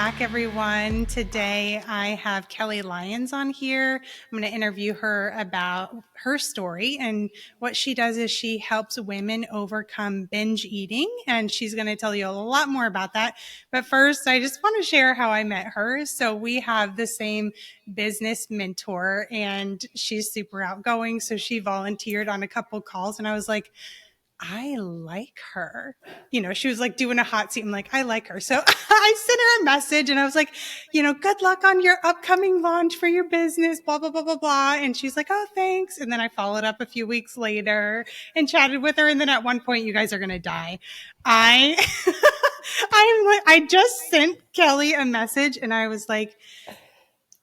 back, everyone. Today, I have Kelly Lyons on here. I'm going to interview her about her story, and what she does is she helps women overcome binge eating, and she's going to tell you a lot more about that. But first, I just want to share how I met her. So we have the same business mentor, and she's super outgoing, so she volunteered on a couple calls, and I was like, I like her. She was like doing a hot seat. I'm like, I like her. So I sent her a message and I was like, good luck on your upcoming launch for your business, blah, blah, blah, blah, blah. And she's like, oh, thanks. And then I followed up a few weeks later and chatted with her. And then at one point, you guys are going to die. I just sent Kelly a message and I was like,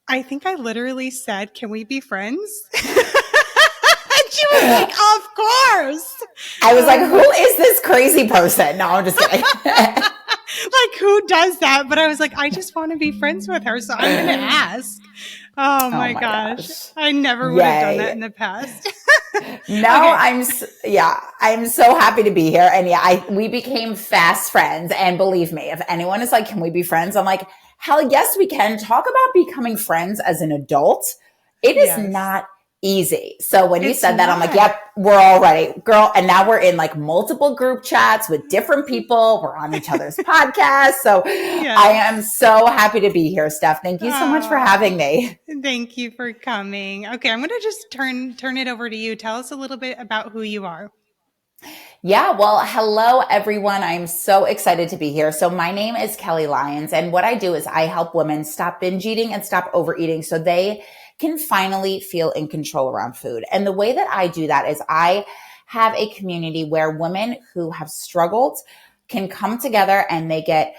I think I literally said, can we be friends? She was like, of course. I was like, who is this crazy person? No, I'm just kidding. Like, who does that? But I was like, I just want to be friends with her, so I'm going to ask. Oh my gosh. I never would have done that in the past. No, okay. I'm so happy to be here. And we became fast friends. And believe me, if anyone is like, can we be friends? I'm like, hell yes, we can. Talk about becoming friends as an adult. It is not easy. So when you said that, I'm like, yep, we're all ready, girl. And now we're in like multiple group chats with different people. We're on each other's podcasts. So I am so happy to be here, Steph. Thank you so much for having me. Thank you for coming. Okay. I'm going to just turn it over to you. Tell us a little bit about who you are. Yeah, well, hello, everyone. I'm so excited to be here. So my name is Kelly Lyons, and what I do is I help women stop binge eating and stop overeating so they can finally feel in control around food. And the way that I do that is I have a community where women who have struggled can come together and they get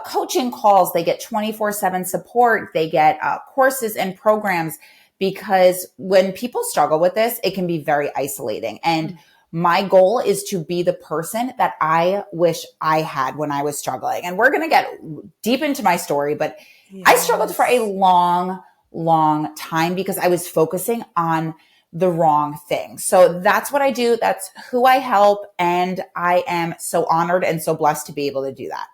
coaching calls, they get 24/7 support, they get courses and programs, because when people struggle with this, it can be very isolating. And my goal is to be the person that I wish I had when I was struggling. And we're going to get deep into my story, but I struggled for a long time because I was focusing on the wrong thing. So that's what I do. That's who I help. And I am so honored and so blessed to be able to do that.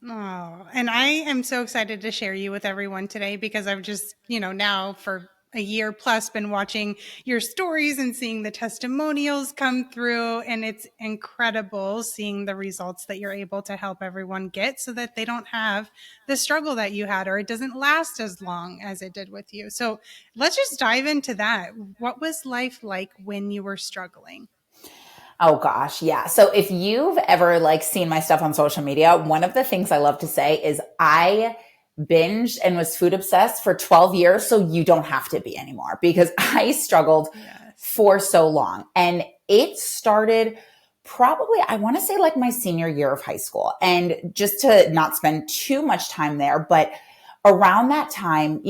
Oh, and I am so excited to share you with everyone today because I've just, now for a year plus been watching your stories and seeing the testimonials come through. And it's incredible seeing the results that you're able to help everyone get so that they don't have the struggle that you had, or it doesn't last as long as it did with you. So let's just dive into that. What was life like when you were struggling? Oh gosh. Yeah. So if you've ever seen my stuff on social media, one of the things I love to say is I binged and was food obsessed for 12 years. So you don't have to be anymore, because I struggled for so long. And it started probably, I want to say my senior year of high school. And just to not spend too much time there, but around that time,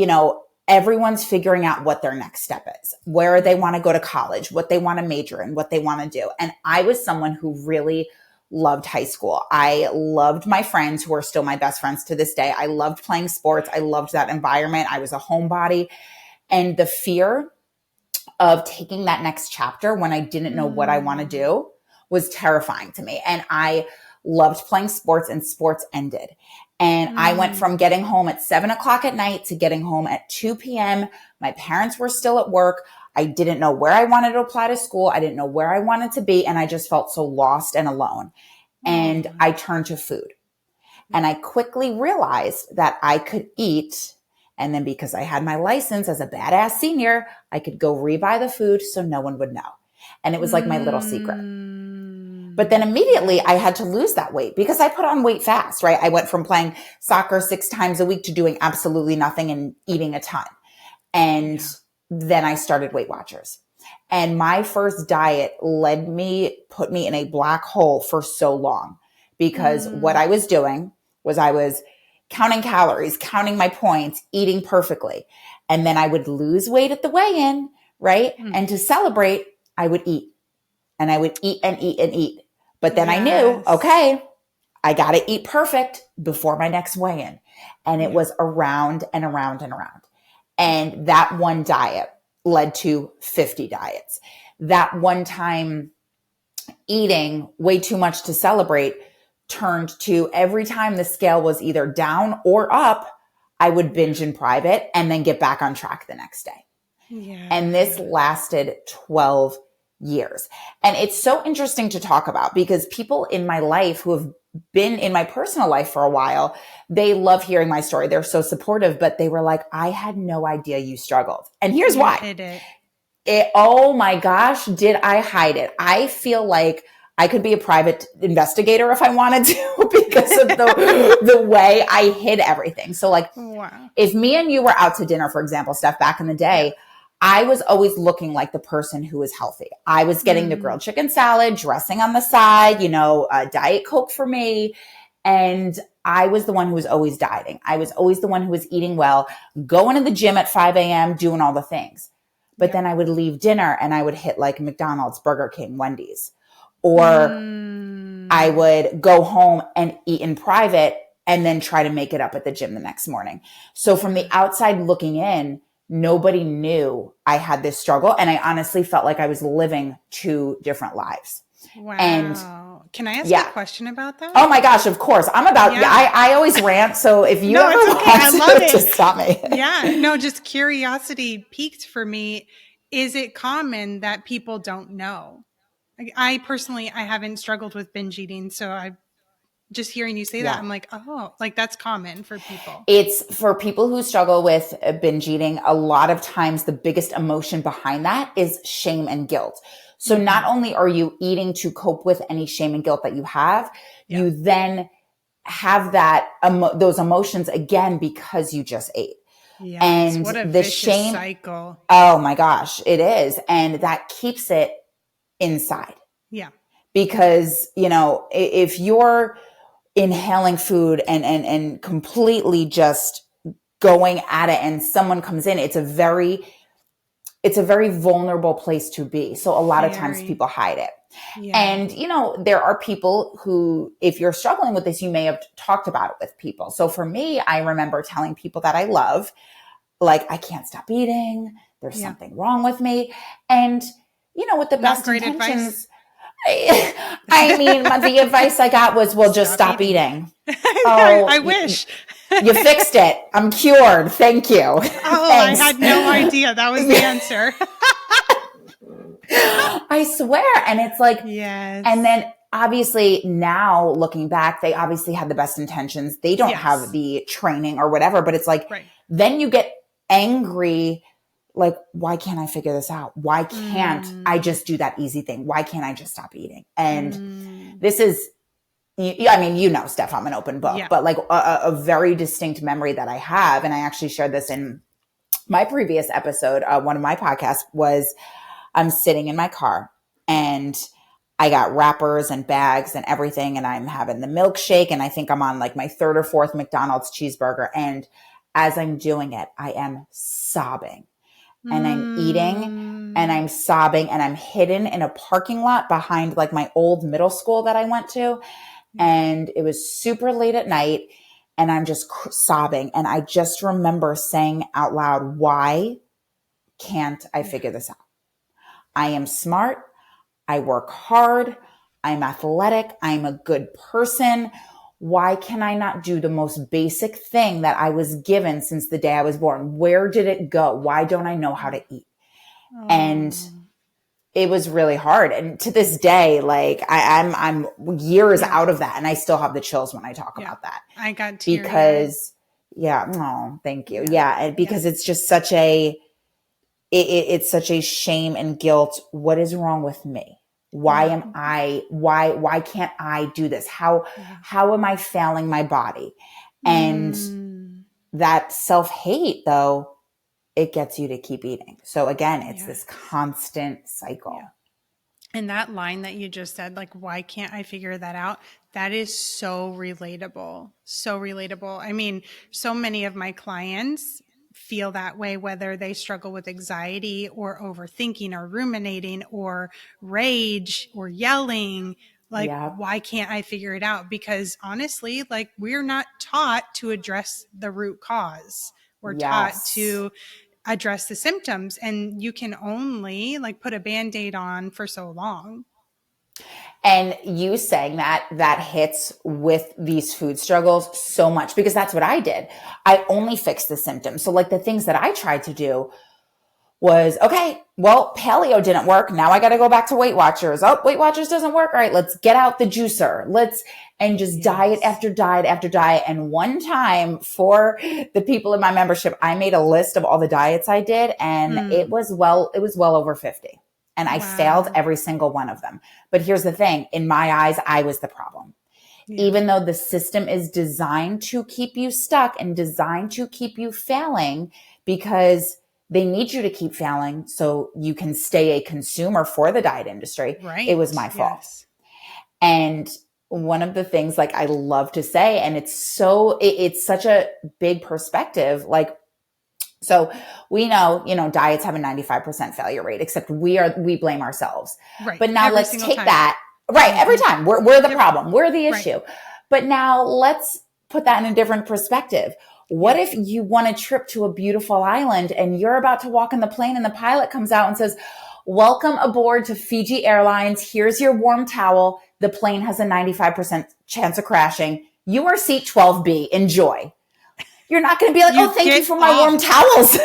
everyone's figuring out what their next step is, where they want to go to college, what they want to major in, what they want to do. And I was someone who really loved high school. I loved my friends who are still my best friends to this day. I loved playing sports. I loved that environment. I was a homebody. And the fear of taking that next chapter when I didn't know what I want to do was terrifying to me. And I loved playing sports, and sports ended. And I went from getting home at 7:00 at night to getting home at 2 p.m. My parents were still at work. I didn't know where I wanted to apply to school. I didn't know where I wanted to be. And I just felt so lost and alone. And I turned to food. And I quickly realized that I could eat. And then because I had my license as a badass senior, I could go rebuy the food so no one would know. And it was like my little secret. But then immediately I had to lose that weight because I put on weight fast, right? I went from playing soccer 6 times a week to doing absolutely nothing and eating a ton. And then I started Weight Watchers. And my first diet put me in a black hole for so long, because what I was doing was I was counting calories, counting my points, eating perfectly. And then I would lose weight at the weigh-in, right? And to celebrate, I would eat. And I would eat and eat and eat. But then I knew, okay, I got to eat perfect before my next weigh-in. And it was around and around and around. And that one diet led to 50 diets. That one time eating way too much to celebrate turned to every time the scale was either down or up, I would binge in private and then get back on track the next day. And this Yeah. lasted 12 years. And it's so interesting to talk about because people in my life who have been in my personal life for a while, they love hearing my story. They're so supportive, but they were like, I had no idea you struggled. And here's You why. hid it. Oh my gosh, did I hide it? I feel like I could be a private investigator if I wanted to because of the way I hid everything. So like Wow. if me and you were out to dinner, for example, Steph, back in the Yeah. day, I was always looking like the person who was healthy. I was getting the grilled chicken salad, dressing on the side, Diet Coke for me. And I was the one who was always dieting. I was always the one who was eating well, going to the gym at 5 a.m., doing all the things. But then I would leave dinner and I would hit like McDonald's, Burger King, Wendy's, or I would go home and eat in private and then try to make it up at the gym the next morning. So from the outside looking in, nobody knew I had this struggle. And I honestly felt like I was living two different lives. Wow. And can I ask yeah. a question about that? Oh my gosh, of course. I'm about, I always rant. So if you No, ever it's okay. I want love to, it. just stop me. Yeah. No, just curiosity piqued for me. Is it common that people don't know? I personally, I haven't struggled with binge eating. So I just hearing you say that, I'm like, oh, like that's common for people. It's for people who struggle with binge eating. A lot of times the biggest emotion behind that is shame and guilt. So not only are you eating to cope with any shame and guilt that you have, you then have that those emotions again because you just ate. Yes, And what a the vicious shame cycle. Oh my gosh, it is. And that keeps it inside. Yeah. Because, if you're inhaling food and completely just going at it and someone comes in, it's a very vulnerable place to be. So a lot of times people hide it. Yeah. And, there are people who, if you're struggling with this, you may have talked about it with people. So for me, I remember telling people that I love, like, I can't stop eating. There's something wrong with me. And, with the best intentions, I mean, the advice I got was, well, just stop eating. Oh, I wish. You fixed it. I'm cured. Thank you. Oh, thanks. I had no idea that was the answer. I swear. And it's like, yes. And then obviously now looking back, they obviously had the best intentions. They don't have the training or whatever, but it's like, then you get angry. Like, why can't I figure this out? Why can't I just do that easy thing? Why can't I just stop eating? And this is, Steph, I'm an open book, but like a very distinct memory that I have. And I actually shared this in my previous episode. One of my podcasts was, I'm sitting in my car and I got wrappers and bags and everything. And I'm having the milkshake. And I think I'm on like my third or fourth McDonald's cheeseburger. And as I'm doing it, I am sobbing. And I'm eating and I'm sobbing and I'm hidden in a parking lot behind like my old middle school that I went to. And it was super late at night and I'm just sobbing. And I just remember saying out loud, why can't I figure this out? I am smart. I work hard. I'm athletic. I'm a good person. Why can I not do the most basic thing that I was given since the day I was born? Where did it go? Why don't I know how to eat? And it was really hard. And to this day, like I'm years out of that and I still have the chills when I talk about that. I got teary-eyed. Because thank you. Yeah. And because it's just such it's such a shame and guilt. What is wrong with me? Why can't I do this? How am I failing my body? And that self-hate though, it gets you to keep eating. So again, it's this constant cycle. Yeah. And that line that you just said, like, why can't I figure that out? That is so relatable. So relatable. I mean, so many of my clients feel that way, whether they struggle with anxiety or overthinking or ruminating or rage or yelling. Like, why can't I figure it out? Because honestly, like, we're not taught to address the root cause. We're taught to address the symptoms, and you can only like put a Band-Aid on for so long. And you saying that hits with these food struggles so much, because that's what I did. I only fixed the symptoms. So like the things that I tried to do was, okay, well, paleo didn't work. Now I got to go back to Weight Watchers. Oh, Weight Watchers doesn't work. All right, let's get out the juicer. And just diet after diet after diet. And one time, for the people in my membership, I made a list of all the diets I did, and it was well over 50. And I failed every single one of them. But here's the thing. In my eyes, I was the problem. Yeah. Even though the system is designed to keep you stuck and designed to keep you failing, because they need you to keep failing so you can stay a consumer for the diet industry. Right. It was my fault. Yes. And one of the things like I love to say, and it's such a big perspective, like, so we know, diets have a 95% failure rate, except we blame ourselves. Right. But now let's take that. Right. Every time we're the problem. We're the issue. Right. But now let's put that in a different perspective. What if you want a trip to a beautiful island and you're about to walk in the plane and the pilot comes out and says, welcome aboard to Fiji Airlines. Here's your warm towel. The plane has a 95% chance of crashing. You are seat 12B. Enjoy. You're not going to be like, thank you for my warm towels.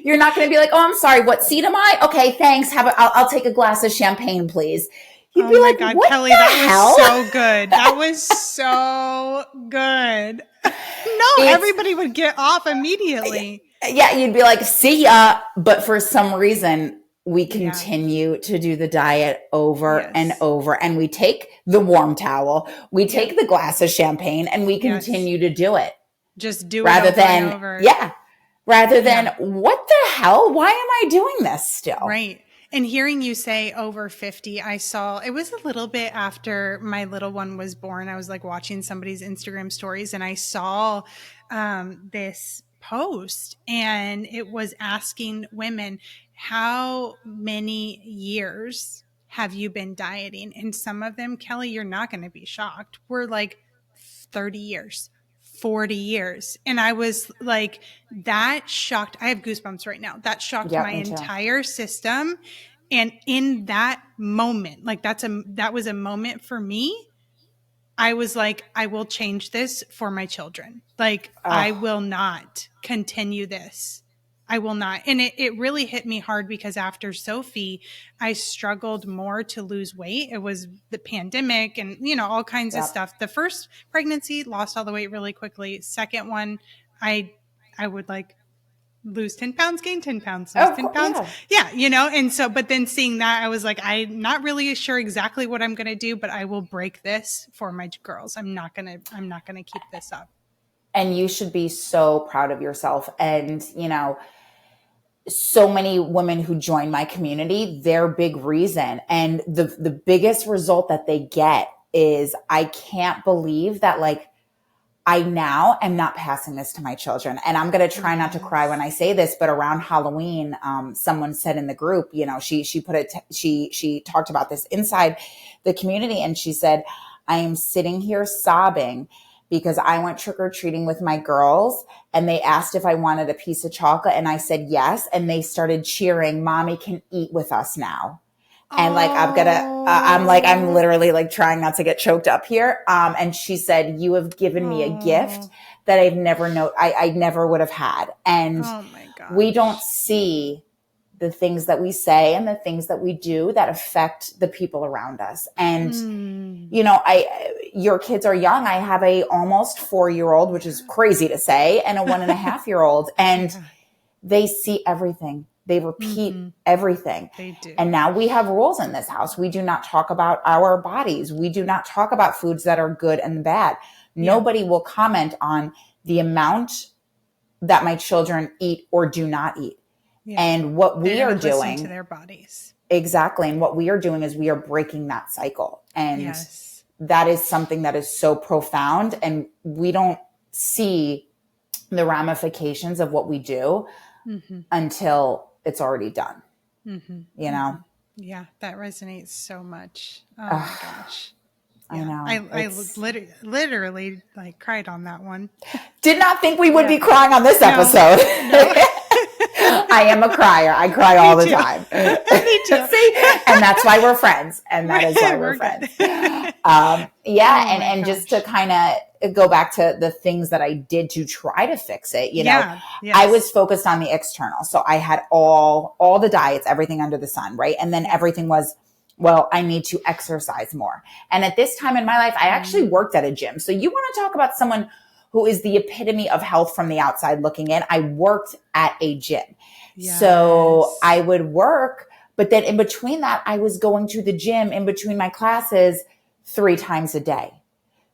You're not going to be like, I'm sorry. What seat am I? Okay, thanks. I'll take a glass of champagne, please. You'd be like, God, what Kelly, the that hell? was so good. That was so good. No, everybody would get off immediately. Yeah, you'd be like, see ya. But for some reason, we continue to do the diet over and over. And we take the warm towel, we take the glass of champagne, and we continue to do it. Just do it over and over. Yeah. Rather than, what the hell? Why am I doing this still? Right. And hearing you say over 50, I saw, it was a little bit after my little one was born. I was like watching somebody's Instagram stories and I saw this post, and it was asking women, how many years have you been dieting? And some of them, Kelly, you're not going to be shocked, were like 30 years. 40 years. And I was like, that shocked. I have goosebumps right now. That shocked my entire system. And in that moment, like that was a moment for me. I was like, I will change this for my children. Like, I will not continue this. I will not. And it really hit me hard because after Sophie, I struggled more to lose weight. It was the pandemic and, all kinds of stuff. The first pregnancy, lost all the weight really quickly. Second one, I would like lose 10 pounds, gain 10 pounds, lose 10 pounds. Yeah. And so, but then seeing that, I was like, I'm not really sure exactly what I'm going to do, but I will break this for my girls. I'm not going to keep this up. And you should be so proud of yourself. And, so many women who join my community, their big reason and the biggest result that they get is, I can't believe that like I now am not passing this to my children. And I'm going to try not to cry when I say this, but around Halloween, someone said in the group, she talked about this inside the community. And she said, I am sitting here sobbing because I went trick-or-treating with my girls and they asked if I wanted a piece of chocolate. And I said, yes. And they started cheering, Mommy can eat with us now. And like, I'm literally like trying not to get choked up here. And she said, you have given me a gift that I've never I never would have had. And we don't see the things that we say and the things that we do that affect the people around us. And, your kids are young. I have a almost 4-year-old, which is crazy to say, and a 1.5-year-old. And they see everything. They repeat everything. They do. And now we have rules in this house. We do not talk about our bodies. We do not talk about foods that are good and bad. Nobody will comment on the amount that my children eat or do not eat. Yeah. And what we are doing to their bodies. Exactly. And what we are doing is we are breaking that cycle. And that is something that is so profound. And we don't see the ramifications of what we do until it's already done. Yeah, that resonates so much. Oh my gosh. I know. I literally like cried on that one. Did not think we would be crying on this episode. No. I am a crier. I cry all the too. time. Me too. See? And that's why we're friends. And that is why we're We're friends. good. Yeah. Oh my And just to gosh. kind of go back to the things that I did to try to fix it, Yeah. I Yes. was focused on the external. So I had all the diets, everything under the sun, right? And then everything was, well, I need to exercise more. And at this time in my life, I actually worked at a gym. So you want to talk about someone who is the epitome of health from the outside looking in. I worked at a gym. Yes. So I would work, but then in between that, I was going to the gym in between my classes 3 times a day.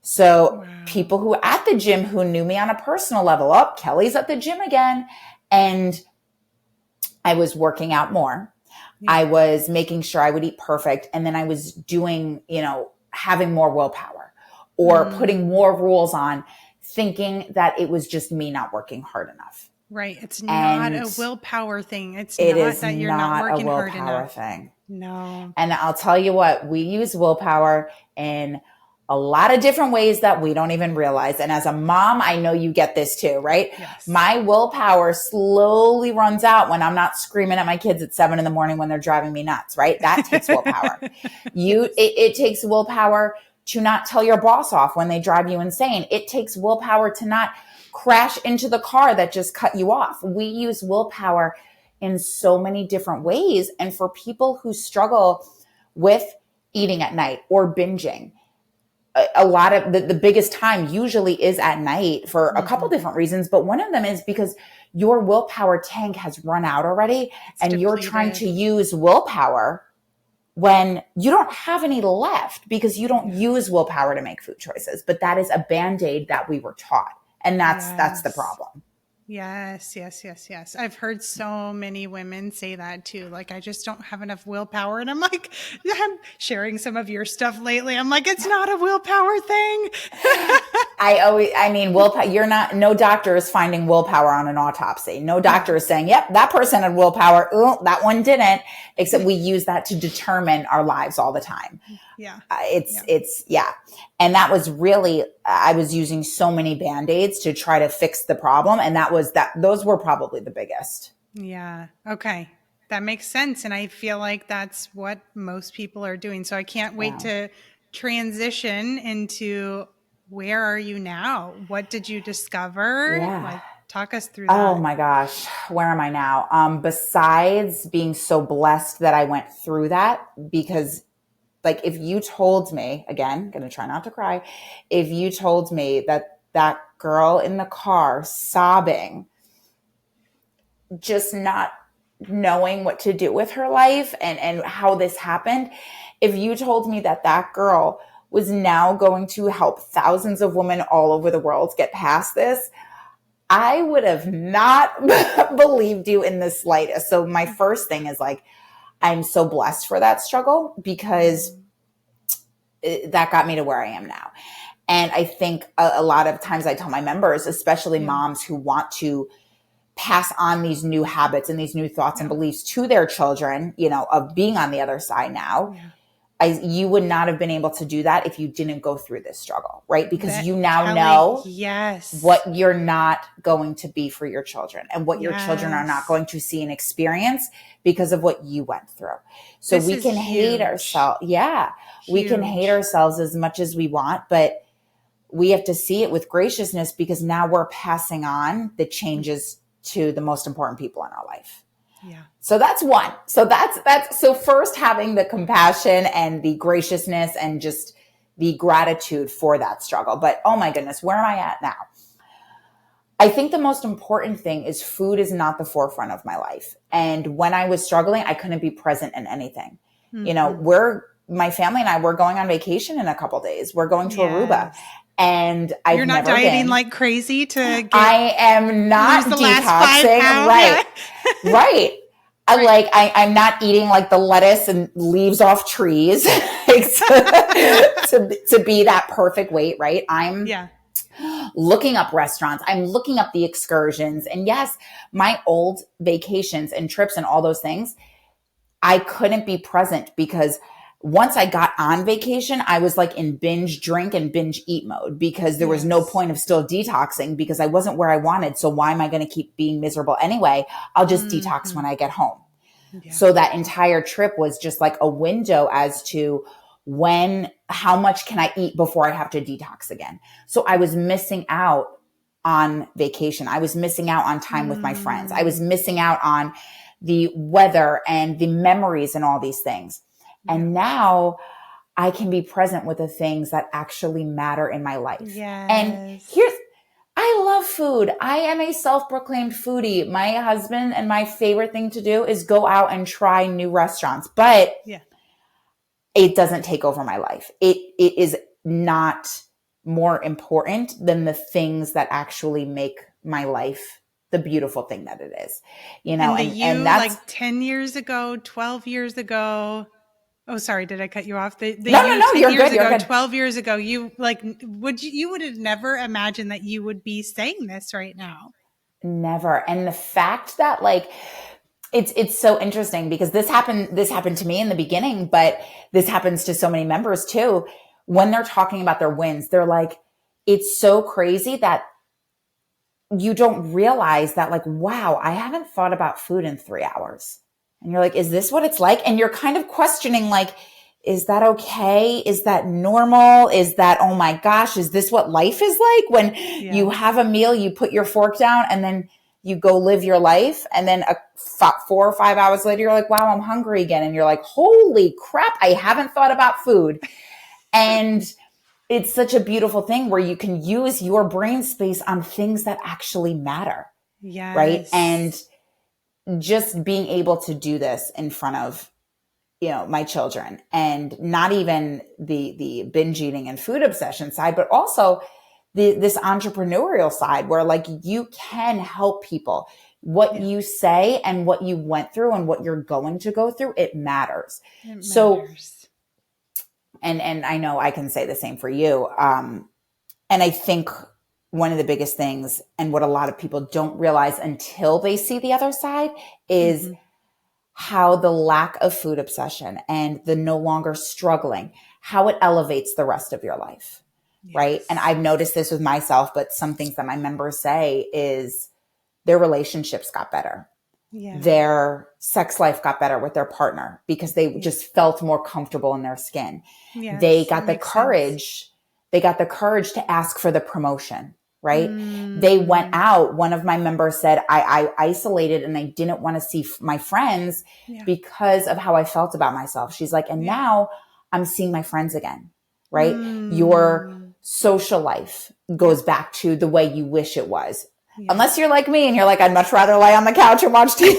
So people who at the gym who knew me on a personal level, oh, Kelly's at the gym again. And I was working out more. Yeah. I was making sure I would eat perfect. And then I was doing, having more willpower or putting more rules on, thinking that it was just me not working hard enough. Right. It's not a willpower thing. It's not that you're not working hard enough. Thing. No. And I'll tell you what, we use willpower in a lot of different ways that we don't even realize. And as a mom, I know you get this too, right? Yes. My willpower slowly runs out when I'm not screaming at my kids at 7 a.m. when they're driving me nuts, right? That takes willpower. It takes willpower to not tell your boss off when they drive you insane. It takes willpower to not crash into the car that just cut you off. We use willpower in so many different ways. And for people who struggle with eating at night or binging, a lot of the biggest time usually is at night for a couple different reasons. But one of them is because your willpower tank has run out already and you're trying to use willpower when you don't have any left because you don't use willpower to make food choices. But that is a Band-Aid that we were taught. And that's the problem. Yes. I've heard so many women say that too. Like, I just don't have enough willpower. And I'm like, I'm sharing some of your stuff lately. I'm like, it's not a willpower thing. willpower, no doctor is finding willpower on an autopsy. No doctor is saying, yep, that person had willpower. Ooh, that one didn't, except we use that to determine our lives all the time. Yeah. And that was really, I was using so many Band-Aids to try to fix the problem. And those were probably the biggest. Yeah. Okay. That makes sense. And I feel like that's what most people are doing. So I can't wait to transition into where are you now? What did you discover? Yeah. Talk us through that. Oh my gosh. Where am I now? Besides being so blessed that I went through that, because like if you told me, again, going to try not to cry, if you told me that girl in the car sobbing, just not knowing what to do with her life and how this happened, if you told me that girl was now going to help thousands of women all over the world get past this, I would have not believed you in the slightest. So my first thing is like, I'm so blessed for that struggle because that got me to where I am now. And I think a lot of times I tell my members, especially moms who want to pass on these new habits and these new thoughts and beliefs to their children, of being on the other side now, you would not have been able to do that if you didn't go through this struggle, right? Because you now know what you're not going to be for your children and what your children are not going to see and experience because of what you went through. So we can hate ourselves. Yeah. We can hate ourselves as much as we want, but we have to see it with graciousness because now we're passing on the changes to the most important people in our life. Yeah. So that's one. So so first having the compassion and the graciousness and just the gratitude for that struggle. But oh my goodness, where am I at now? I think the most important thing is food is not the forefront of my life. And when I was struggling, I couldn't be present in anything. Mm-hmm. My family and I, we're going on vacation in a couple days. We're going to Aruba. And You're not dieting like crazy I am not detoxing. Right. Right. I'm not eating like the lettuce and leaves off trees to be that perfect weight. Right. I'm looking up restaurants. I'm looking up the excursions. And yes, my old vacations and trips and all those things, I couldn't be present because once I got on vacation, I was like in binge drink and binge eat mode because there was no Yes. point of still detoxing because I wasn't where I wanted. So why am I going to keep being miserable anyway? I'll just detox when I get home. Yeah. So that entire trip was just like a window as to how much can I eat before I have to detox again? So I was missing out on vacation. I was missing out on time with my friends. I was missing out on the weather and the memories and all these things. And now I can be present with the things that actually matter in my life. And Yes. I love food. I am a self-proclaimed foodie. My husband and my favorite thing to do is go out and try new restaurants, but Yeah. it doesn't take over my life. It is not more important than the things that actually make my life the beautiful thing that it is, And that's like 10 years ago, 12 years ago. Oh, sorry. Did I cut you off? The you no, 10 you're years good. You're ago, good. 12 years ago, you would have never imagined that you would be saying this right now. Never. And the fact that like, it's so interesting because this happened to me in the beginning, but this happens to so many members too. When they're talking about their wins, they're like, it's so crazy that you don't realize that like, wow, I haven't thought about food in 3 hours. And you're like, is this what it's like? And you're kind of questioning like, is that okay? Is that normal? Is that, oh my gosh, is this what life is like? When you have a meal, you put your fork down and then you go live your life. And then 4 or 5 hours later, you're like, wow, I'm hungry again. And you're like, holy crap, I haven't thought about food. And it's such a beautiful thing where you can use your brain space on things that actually matter. Yes. Right. And just being able to do this in front of, my children, and not even the binge eating and food obsession side, but also this entrepreneurial side where like you can help people. What you say and what you went through and what you're going to go through, it matters. So, and I know I can say the same for you. And I think one of the biggest things, and what a lot of people don't realize until they see the other side, is how the lack of food obsession and the no longer struggling, how it elevates the rest of your life. Yes. Right. And I've noticed this with myself, but some things that my members say is their relationships got better. Yeah. Their sex life got better with their partner because they just felt more comfortable in their skin. Yes, they got the courage. Sense. They got the courage to ask for the promotion. Right. They went out. One of my members said, I isolated and I didn't want to see my friends because of how I felt about myself. She's like, and now I'm seeing my friends again. Right. Your social life goes back to the way you wish it was. Yeah. Unless you're like me and you're like, I'd much rather lay on the couch and watch TV.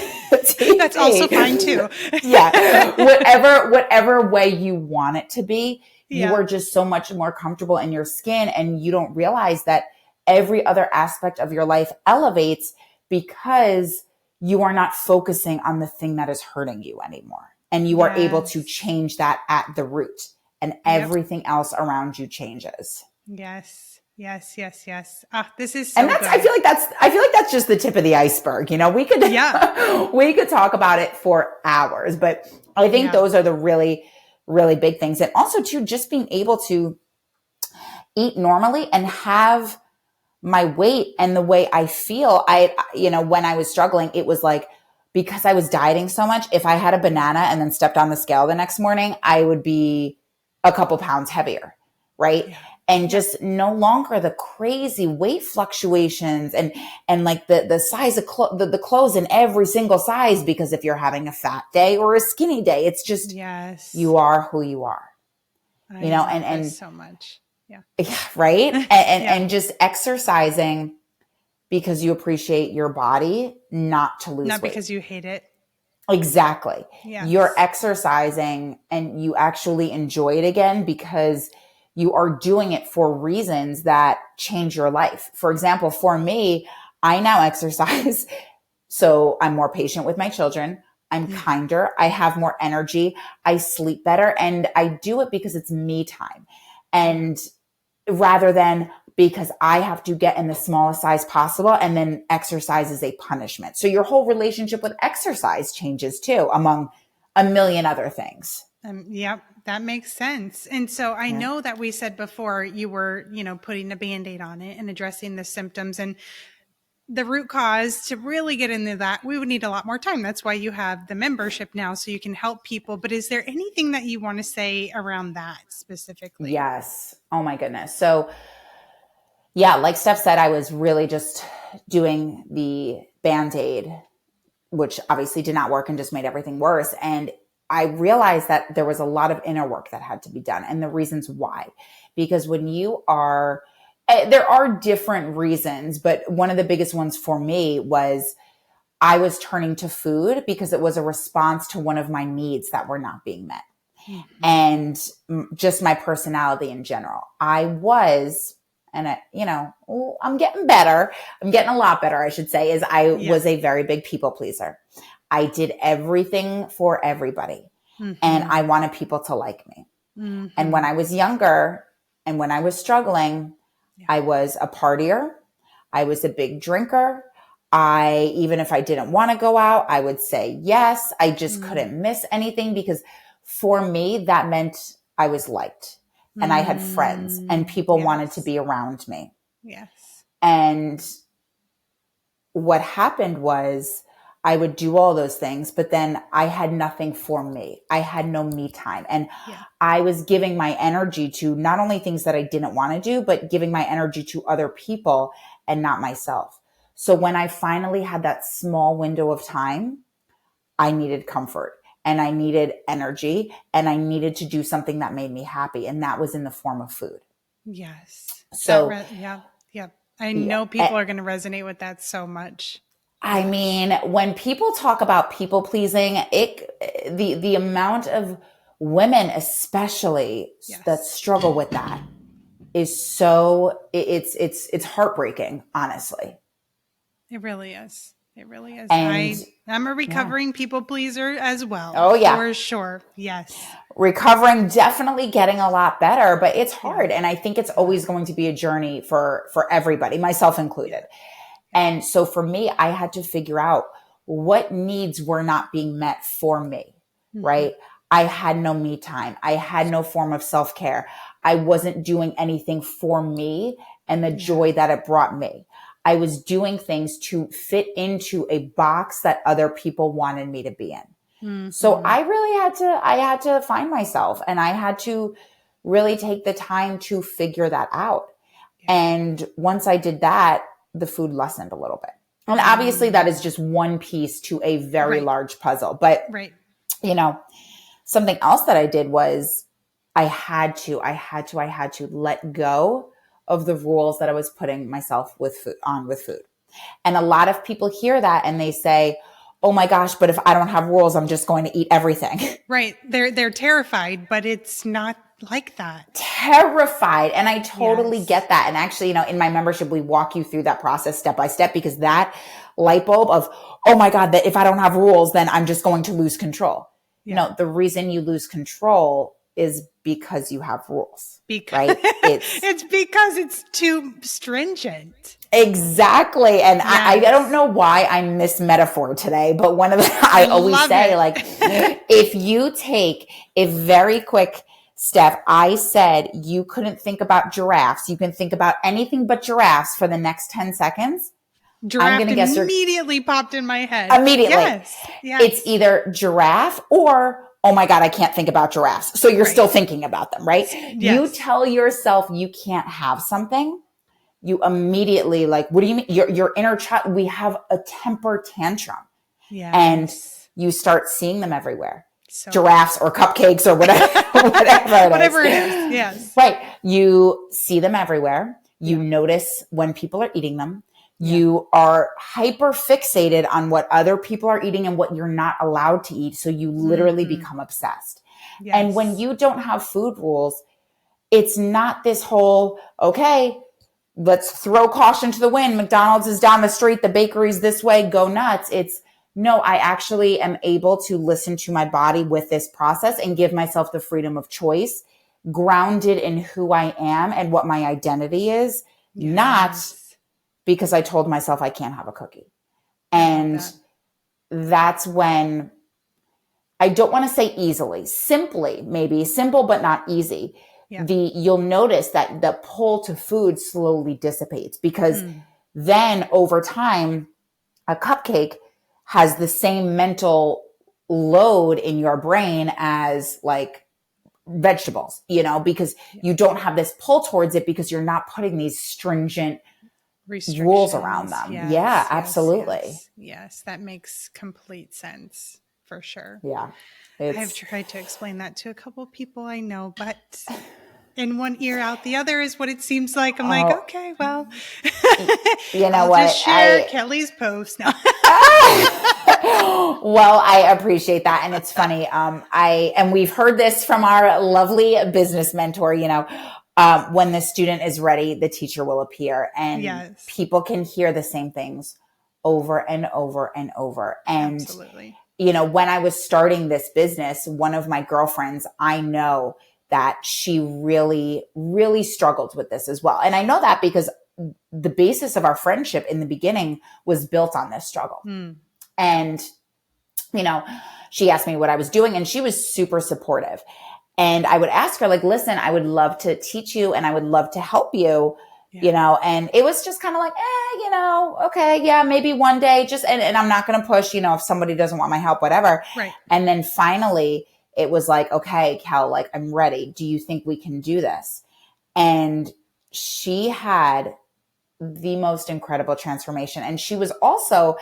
That's also fine too. Yeah. Whatever way you want it to be, you are just so much more comfortable in your skin, and you don't realize that every other aspect of your life elevates because you are not focusing on the thing that is hurting you anymore. And you are able to change that at the root, and everything else around you changes. Yes. This is so and that's, good. I feel like that's just the tip of the iceberg. We could, we could talk about it for hours, but I think those are the really, really big things. And also too, just being able to eat normally and have my weight and the way I feel. When I was struggling, it was like, because I was dieting so much, if I had a banana and then stepped on the scale the next morning, I would be a couple pounds heavier. Right. Yeah. And just no longer the crazy weight fluctuations and like the size of the clothes in every single size, because if you're having a fat day or a skinny day, it's just, you are who you are, and so much. Yeah. Right. And just exercising because you appreciate your body, not to lose weight. Not because you hate it. Exactly. Yes. You're exercising and you actually enjoy it again because you are doing it for reasons that change your life. For example, for me, I now exercise so I'm more patient with my children. I'm kinder. I have more energy. I sleep better. And I do it because it's me time. And rather than because I have to get in the smallest size possible, and then exercise is a punishment. So your whole relationship with exercise changes too, among a million other things. Yep, that makes sense. And so I Yeah. know that we said before you were, putting a Band-Aid on it and addressing the symptoms and the root cause. To really get into that, we would need a lot more time. That's why you have the membership now, so you can help people. But is there anything that you want to say around that specifically? Yes. Oh my goodness. So yeah, like Steph said, I was really just doing the Band-Aid, which obviously did not work and just made everything worse. And I realized that there was a lot of inner work that had to be done, and the reasons why. Because when you are, there are different reasons, but one of the biggest ones for me was I was turning to food because it was a response to one of my needs that were not being met. Mm-hmm. And just my personality in general. I was, and I'm getting better. I'm getting a lot better, I should say, is I Yeah. was a very big people pleaser. I did everything for everybody, and Mm-hmm. I wanted people to like me. And when Mm-hmm. I was younger and when I was struggling, Yeah. I was a partier. I was a big drinker. Even if I didn't want to go out, I would say yes. I just couldn't miss anything because for me, that meant I was liked and I had friends and people wanted to Yes. be around me. Yes. And what happened was I would do all those things, but then I had nothing for me. I had no me time. And Yeah. I was giving my energy to not only things that I didn't want to do, but giving my energy to other people and not myself. So when I finally had that small window of time, I needed comfort and I needed energy and I needed to do something that made me happy. And that was in the form of food. Yes. So, Yeah. Yeah. I yeah. know people are going to resonate with that so much. I Yes. mean, when people talk about people pleasing, the amount of women, especially that Yes. struggle with that, is so it's heartbreaking, honestly. It really is. It really is. And I'm a yeah, recovering people pleaser as well, oh yeah, for sure. Yes. recovering, definitely getting a lot better, but it's Yeah. hard, and I think it's Yeah. always going to be a journey for everybody, myself Yeah. included. Yeah. And so for me, I had to figure out what needs were not being met for me, Mm-hmm. right? I had no me time. I had no form of self care. I wasn't doing anything for me and the Yeah. joy that it brought me. I was doing things to fit into a box that other people wanted me to be in. So Mm-hmm. I really I had to find myself and I had to really take the time to figure that out. Yeah. And once I did that, the food lessened a little bit. And obviously that is Mm. just one piece to a very Right. large puzzle. But, Right. you know, something else that I did was I had to let go of the rules that I was putting myself with food. And a lot of people hear that and they say, "Oh my gosh, but if I don't have rules, I'm just going to eat everything." Right. They're terrified, but it's not like that. Terrified. And I totally Yes. get that. And actually, in my membership, we walk you through that process step by step because that light bulb of, oh my God, that if I don't have rules, then I'm just going to lose control. Yeah. No, the reason you lose control is because you have rules, Because right? It's it's because it's too stringent. exactly. And I don't Yes. know why I miss metaphor today, but one of the, I I always love say, it. like, if you take a very quick step, I said you couldn't think about giraffes. You can think about anything but giraffes for the next 10 seconds. I'm going Giraffe to guess you're immediately popped in my head. immediately. Yes. It's Yes. either giraffe or, oh my God, I can't think about giraffes. So you're Right. still thinking about them, right? You Yes. tell yourself you can't have something. You immediately like, what do you mean? Your inner child, we have a temper tantrum and Yes. you start seeing them everywhere. So Giraffes or cupcakes or whatever, whatever it is. whatever it is. Yes. Right. You see them everywhere. You Yeah. notice when people are eating them. Yeah. You are hyper fixated on what other people are eating and what you're not allowed to eat. So you literally become obsessed. Yes. And when you don't have food rules, it's not this whole, okay, let's throw caution to the wind. McDonald's is down the street. The bakery's this way. Go nuts. It's no, I actually am able to listen to my body with this process and give myself the freedom of choice, grounded in who I am and what my identity is, not Yes. because I told myself I can't have a cookie. I love And that. that's when I don't want to say easily, simply, maybe simple, but not easy. Yeah. You'll notice that the pull to food slowly dissipates, because Mm. then over time, a cupcake has the same mental load in your brain as like vegetables, because Yeah. you don't have this pull towards it because you're not putting these stringent rules around Restrictions. them. Yeah, Yes, yes, absolutely. yes, yes. That makes complete sense for sure. Yeah. I've It's, tried to explain that to a couple of people I know, but in one ear out the other is what it seems like. I'm like, oh, okay, well, you know I'll just what? share Kelly's post now. Well, I appreciate that. And it's funny. And we've heard this from our lovely business mentor, when the student is ready, the teacher will appear, and Yes, people can hear the same things over and over and over. And, absolutely. when I was starting this business, one of my girlfriends, I know that she really, really struggled with this as well. And I know that because the basis of our friendship in the beginning was built on this struggle. Yeah. And, she asked me what I was doing, and she was super supportive. And I would ask her, like, listen, I would love to teach you and I would love to help you, Yeah. and it was just kind of like, okay, yeah, maybe one day, and I'm not going to push, if somebody doesn't want my help, whatever. Right. And then finally it was like, okay, Cal, like, I'm ready. Do you think we can do this? And she had the most incredible transformation. And she was also,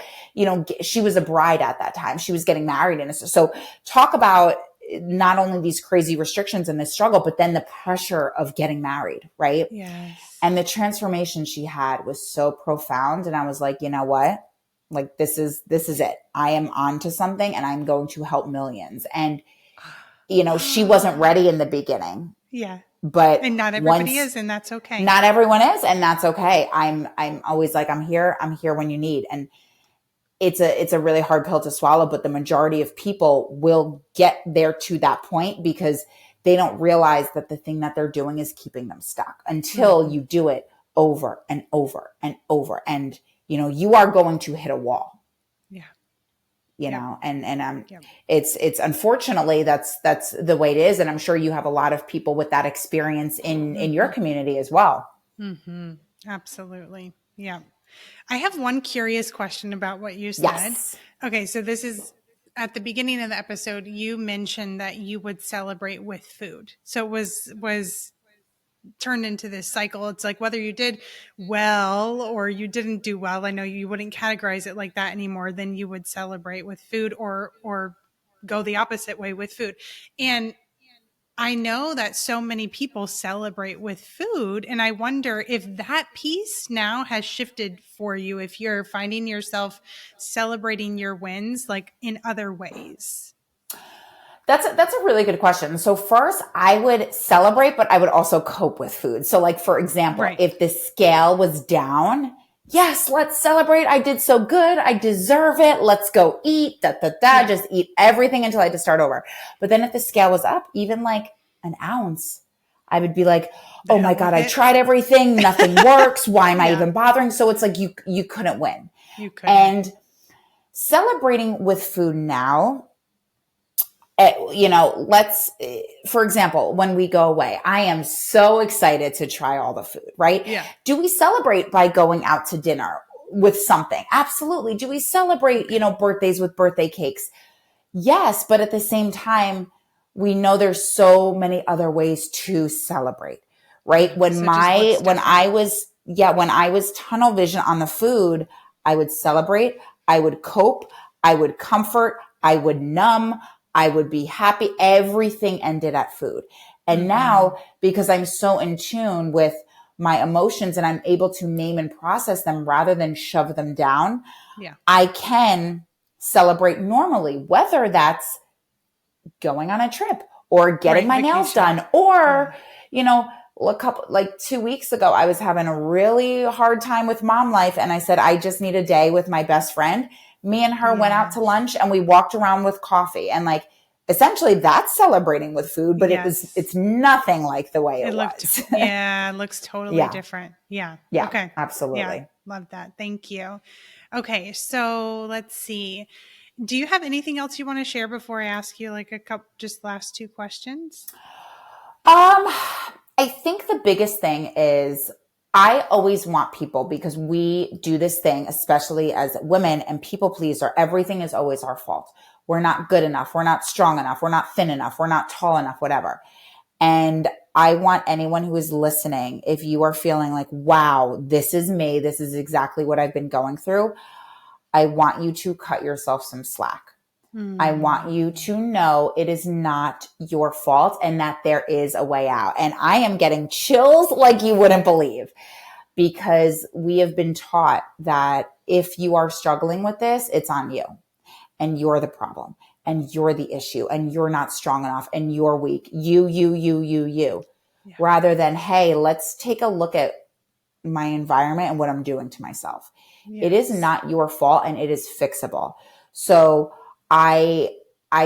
she was a bride at that time. She was getting married. And so talk about not only these crazy restrictions and this struggle, but then the pressure of getting married. Right. Yes. And the transformation she had was so profound. And I was like, you know what? Like, this is it. I am onto something, and I'm going to help millions. And, she wasn't ready in the beginning, Yeah. but And not everybody once, is, and that's okay. not everyone is, and that's okay. I'm always like, I'm here when you need. And it's a really hard pill to swallow, but the majority of people will get there to that point because they don't realize that the thing that they're doing is keeping them stuck until you do it over and over and over. And, you are going to hit a wall, Yeah. and Yep. it's unfortunately that's the way it is. And I'm sure you have a lot of people with that experience in your community as well. Absolutely. Yeah. I have one curious question about what you said. Yes. Okay, so this is at the beginning of the episode, you mentioned that you would celebrate with food. So it was turned into this cycle. It's like whether you did well or you didn't do well, I know you wouldn't categorize it like that anymore, then you would celebrate with food or go the opposite way with food. And I know that so many people celebrate with food, and I wonder if that piece now has shifted for you, if you're finding yourself celebrating your wins like in other ways. That's a really good question. So first, I would celebrate, but I would also cope with food. So like, for example, Right. if the scale was down, yes, let's celebrate. I did so good. I deserve it. Let's go eat, Yeah. just eat everything until I had to start over. But then if the scale was up, even like an ounce, I would be like, The oh my hell God, with I it. tried everything. Nothing works. Why am I Yeah. even bothering? So it's like, you couldn't win. You couldn't. And celebrating with food now, let's, for example, when we go away, I am so excited to try all the food, right? Yeah. Do we celebrate by going out to dinner with something? Absolutely. Do we celebrate, birthdays with birthday cakes? Yes. But at the same time, we know there's so many other ways to celebrate, right? Yeah. So just what's When different. when I was tunnel vision on the food, I would celebrate, I would cope, I would comfort, I would numb, I would be happy. Everything ended at food. And now, because I'm so in tune with my emotions and I'm able to name and process them rather than shove them down, Yeah. I can celebrate normally, whether that's going on a trip or getting Right. my nails Vacation. done, or, like 2 weeks ago, I was having a really hard time with mom life. And I said, I just need a day with my best friend. Me and her went out to Yes. lunch and we walked around with coffee, and like, essentially that's celebrating with food, but Yes. it's nothing like the way It it looked, was. yeah, it looks totally Yeah. different. Yeah. Yeah, Okay. Yeah. absolutely. Love that. Thank you. Okay. So let's see. Do you have anything else you want to share before I ask you like a couple, just last two questions? I think the biggest thing is I always want people, because we do this thing, especially as women and people pleaser, everything is always our fault. We're not good enough. We're not strong enough. We're not thin enough. We're not tall enough, whatever. And I want anyone who is listening, if you are feeling like, wow, this is me, this is exactly what I've been going through, I want you to cut yourself some slack. I want you to know it is not your fault and that there is a way out. And I am getting chills like you wouldn't believe, because we have been taught that if you are struggling with this, it's on you and you're the problem and you're the issue and you're not strong enough and you're weak. You. Yeah. Rather than, hey, let's take a look at my environment and what I'm doing to myself. Yes. It is not your fault and it is fixable. So I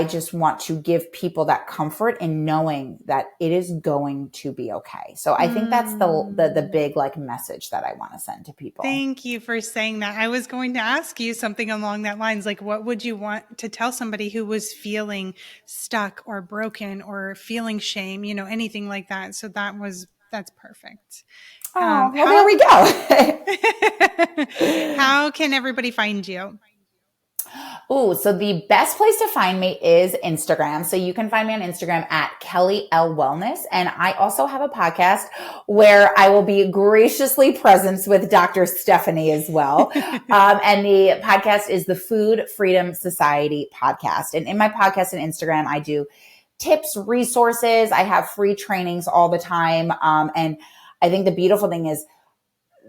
just want to give people that comfort in knowing that it is going to be okay. So I think that's the big like message that I want to send to people. Thank you for saying that. I was going to ask you something along that lines. Like, what would you want to tell somebody who was feeling stuck or broken or feeling shame, anything like that? So that's perfect. Oh, well, there we go. How can everybody find you? Oh, so the best place to find me is Instagram. So you can find me on Instagram at Kelly L Wellness. And I also have a podcast where I will be graciously present with Dr. Stephanie as well. And the podcast is the Food Freedom Society podcast. And in my podcast and Instagram, I do tips, resources. I have free trainings all the time. And I think the beautiful thing is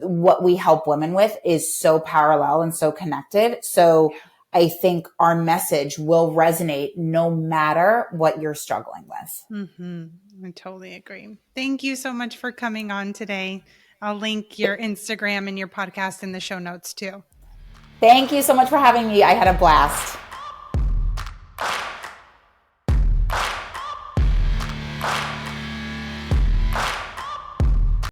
what we help women with is so parallel and so connected. So I think our message will resonate no matter what you're struggling with. Mm-hmm. I totally agree. Thank you so much for coming on today. I'll link your Instagram and your podcast in the show notes too. Thank you so much for having me. I had a blast.